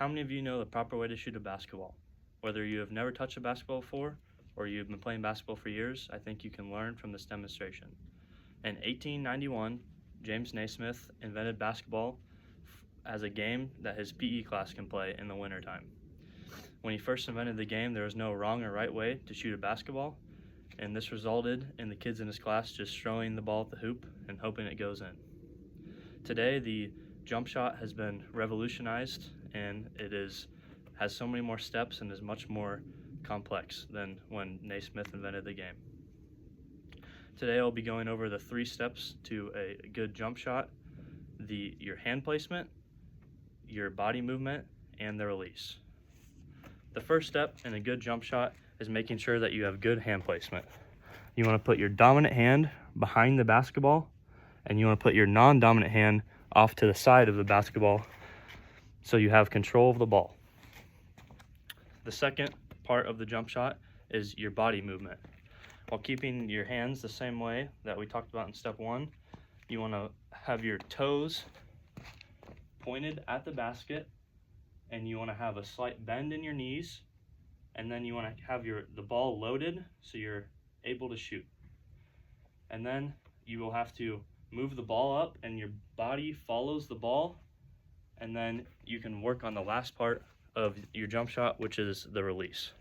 How many of you know the proper way to shoot a basketball? Whether you have never touched a basketball before or you've been playing basketball for years, I think you can learn from this demonstration. In 1891, James Naismith invented basketball as a game that his PE class can play in the wintertime. When he first invented the game, there was no wrong or right way to shoot a basketball, and this resulted in the kids in his class just throwing the ball at the hoop and hoping it goes in. Today, the jump shot has been revolutionized, and has so many more steps and is much more complex than when Naismith invented the game. Today I'll be going over the 3 steps to a good jump shot: your hand placement, your body movement, and the release. The first step in a good jump shot is making sure that you have good hand placement. You want to put your dominant hand behind the basketball, and you want to put your non-dominant hand off to the side of the basketball so you have control of the ball. The second part of the jump shot is your body movement. While keeping your hands the same way that we talked about in step 1, you want to have your toes pointed at the basket, and you want to have a slight bend in your knees, and then you want to have the ball loaded so you're able to shoot. And then you will have to move the ball up and your body follows the ball, and then you can work on the last part of your jump shot, which is the release.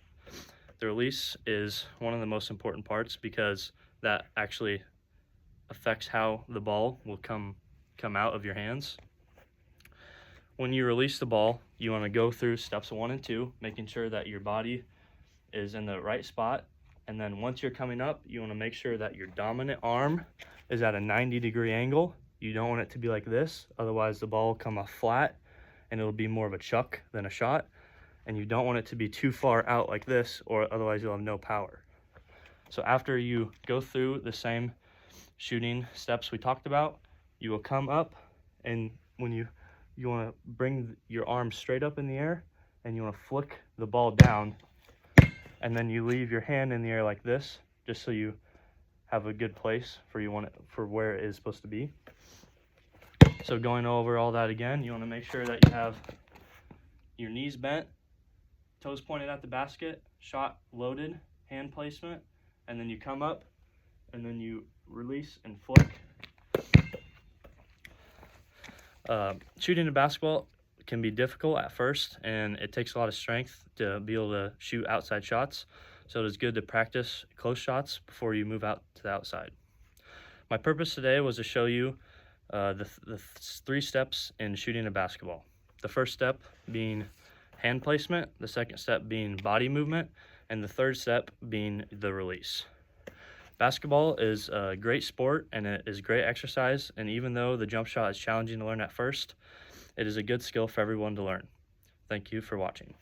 The release is one of the most important parts because that actually affects how the ball will come out of your hands. When you release the ball, you want to go through steps 1 and 2, making sure that your body is in the right spot. And then once you're coming up, you want to make sure that your dominant arm is at a 90-degree angle. You don't want it to be like this, otherwise the ball will come off flat and it'll be more of a chuck than a shot. And you don't want it to be too far out like this, or otherwise you'll have no power. So after you go through the same shooting steps we talked about, you will come up, and when you want to bring your arm straight up in the air, and you want to flick the ball down, and then you leave your hand in the air like this, just so you have a good place for where it is supposed to be. So going over all that again, you want to make sure that you have your knees bent, toes pointed at the basket, shot loaded, hand placement, and then you come up, and then you release and flick. Shooting a basketball can be difficult at first, and it takes a lot of strength to be able to shoot outside shots, so it is good to practice close shots before you move out to the outside. My purpose today was to show you the 3 steps in shooting a basketball. The first step being hand placement, the second step being body movement, and the third step being the release. Basketball is a great sport and it is great exercise, and even though the jump shot is challenging to learn at first, it is a good skill for everyone to learn. Thank you for watching.